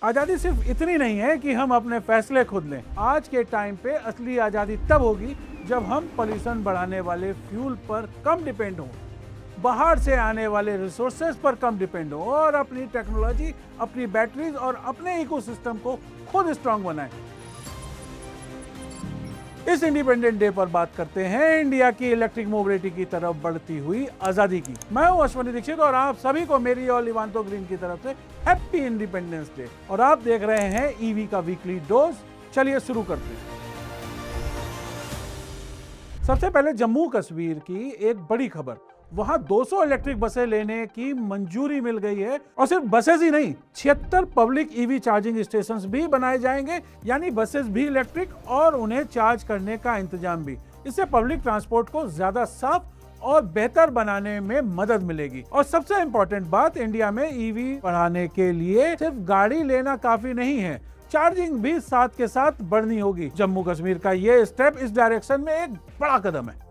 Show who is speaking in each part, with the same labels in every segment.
Speaker 1: आज़ादी सिर्फ इतनी नहीं है कि हम अपने फैसले खुद लें। आज के टाइम पे असली आज़ादी तब होगी जब हम पॉल्यूशन बढ़ाने वाले फ्यूल पर कम डिपेंड हों, बाहर से आने वाले रिसोर्सेज पर कम डिपेंड हो और अपनी टेक्नोलॉजी, अपनी बैटरीज और अपने इकोसिस्टम को खुद स्ट्रांग बनाएं। इस इंडिपेंडेंट डे पर बात करते हैं इंडिया की इलेक्ट्रिक मोबिलिटी की तरफ बढ़ती हुई आजादी की। मैं हूं अश्वनी दीक्षित और आप सभी को मेरी और लिवांतो ग्रीन की तरफ से हैप्पी इंडिपेंडेंस डे। और आप देख रहे हैं ईवी का वीकली डोज। चलिए शुरू करते हैं। सबसे पहले जम्मू कश्मीर की एक बड़ी खबर, वहां 200 इलेक्ट्रिक बसें लेने की मंजूरी मिल गई है। और सिर्फ बसेस ही नहीं, 76 पब्लिक ईवी चार्जिंग स्टेशंस भी बनाए जाएंगे, यानी बसेस भी इलेक्ट्रिक और उन्हें चार्ज करने का इंतजाम भी। इससे पब्लिक ट्रांसपोर्ट को ज्यादा साफ और बेहतर बनाने में मदद मिलेगी। और सबसे इंपॉर्टेंट बात, इंडिया में ईवी बढ़ाने के लिए सिर्फ गाड़ी लेना काफी नहीं है, चार्जिंग भी साथ के साथ बढ़नी होगी। जम्मू कश्मीर का ये स्टेप इस डायरेक्शन में एक बड़ा कदम है।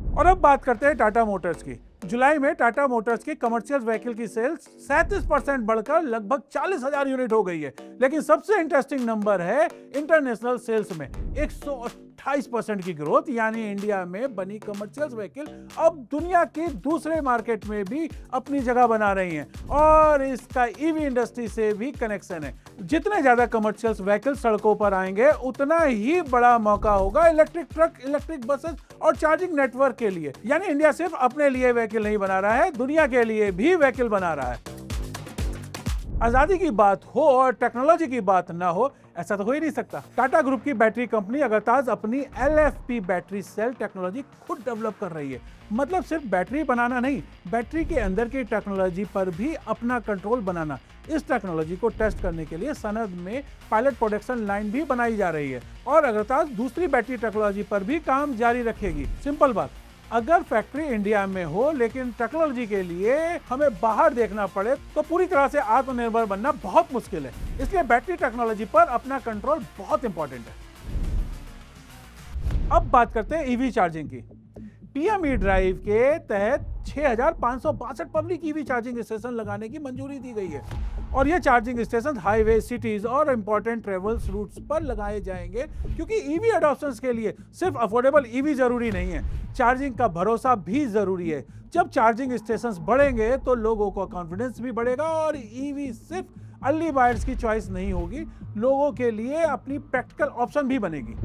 Speaker 1: और अब बात करते हैं टाटा मोटर्स की। जुलाई में टाटा मोटर्स की कमर्शियल व्हीकल की सेल्स 37% बढ़कर लगभग 40,000 यूनिट हो गई है। लेकिन सबसे इंटरेस्टिंग नंबर है इंटरनेशनल सेल्स में 128% की ग्रोथ, यानी इंडिया में बनी कमर्शियल व्हीकल अब दुनिया के दूसरे मार्केट में भी अपनी जगह बना रही हैं। और इसका ईवी इंडस्ट्री से भी कनेक्शन है। जितने ज्यादा कमर्शियल व्हीकल सड़कों पर आएंगे, उतना ही बड़ा मौका होगा इलेक्ट्रिक ट्रक, इलेक्ट्रिक बसेस और चार्जिंग नेटवर्क के लिए। यानी इंडिया सिर्फ अपने लिए व्हीकल नहीं बना रहा है, दुनिया के लिए भी व्हीकल बना रहा है। आजादी की बात हो और टेक्नोलॉजी की बात ना हो, ऐसा तो हो ही नहीं सकता। टाटा ग्रुप की बैटरी कंपनी अगरताज अपनी LFP बैटरी सेल टेक्नोलॉजी खुद डेवलप कर रही है। मतलब सिर्फ बैटरी बनाना नहीं, बैटरी के अंदर की टेक्नोलॉजी पर भी अपना कंट्रोल बनाना। इस टेक्नोलॉजी को टेस्ट करने के लिए सनद में पायलट प्रोडक्शन लाइन भी बनाई जा रही है और अगरताज दूसरी बैटरी टेक्नोलॉजी पर भी काम जारी रखेगी। सिंपल बात, अगर फैक्ट्री इंडिया में हो लेकिन टेक्नोलॉजी के लिए हमें बाहर देखना पड़े तो पूरी तरह से आत्मनिर्भर बनना बहुत मुश्किल है। इसलिए बैटरी टेक्नोलॉजी पर अपना कंट्रोल बहुत इंपॉर्टेंट है। अब बात करते हैं ईवी चार्जिंग की। पीएम ड्राइव के तहत 6,562 पब्लिक ईवी चार्जिंग स्टेशन लगाने की मंजूरी दी गई है। और ये चार्जिंग स्टेशन हाईवे, सिटीज और इंपॉर्टेंट ट्रेवल्स रूट्स पर लगाए जाएंगे, क्योंकि ईवी अडॉप्शन के लिए सिर्फ अफोर्डेबल ईवी जरूरी नहीं है, चार्जिंग का भरोसा भी जरूरी है। जब चार्जिंग स्टेशंस बढ़ेंगे तो लोगों का कॉन्फिडेंस भी बढ़ेगा और ईवी सिर्फ अर्ली बायर्स की चॉइस नहीं होगी, लोगों के लिए अपनी प्रैक्टिकल ऑप्शन भी बनेगी।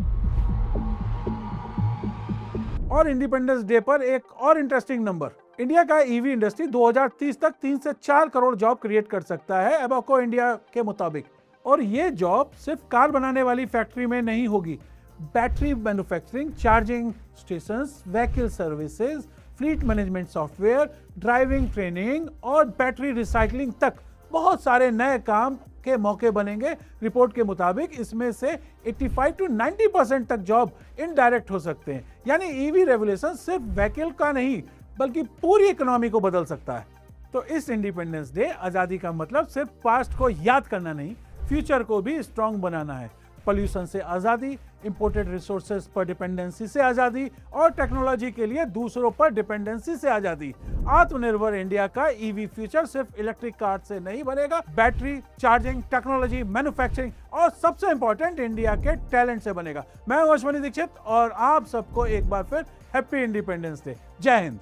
Speaker 1: और इंडिपेंडेंस डे पर एक और इंटरेस्टिंग नंबर, इंडिया का ईवी इंडस्ट्री 2030 तक 3 से 4 करोड़ जॉब क्रिएट कर सकता है एबॉको इंडिया के मुताबिक। और ये जॉब सिर्फ कार बनाने वाली फैक्ट्री में नहीं होगी, battery manufacturing, charging stations, vehicle services, fleet management software, driving training और बैटरी रिसाइकलिंग तक बहुत सारे नए काम के मौके बनेंगे। रिपोर्ट के मुताबिक इसमें से 85 to 90% तक जॉब इनडायरेक्ट हो सकते हैं। यानी ईवी रेवोल्यूशन सिर्फ व्हीकल का नहीं बल्कि पूरी इकोनॉमी को बदल सकता है। तो इस इंडिपेंडेंस डे आजादी का मतलब सिर्फ पास्ट को याद करना नहीं, फ्यूचर को भी स्ट्रांग बनाना है। पॉल्यूशन से आजादी, इंपोर्टेड रिसोर्सेज पर डिपेंडेंसी से आजादी और टेक्नोलॉजी के लिए दूसरों पर डिपेंडेंसी से आजादी। आत्मनिर्भर इंडिया का ईवी फ्यूचर सिर्फ इलेक्ट्रिक कार से नहीं बनेगा, बैटरी, चार्जिंग, टेक्नोलॉजी, मैन्युफैक्चरिंग और सबसे इंपॉर्टेंट इंडिया के टैलेंट से बनेगा। मैं हूं अश्वनी दीक्षित और आप सबको एक बार फिर हैप्पी इंडिपेंडेंस डे। जय हिंद।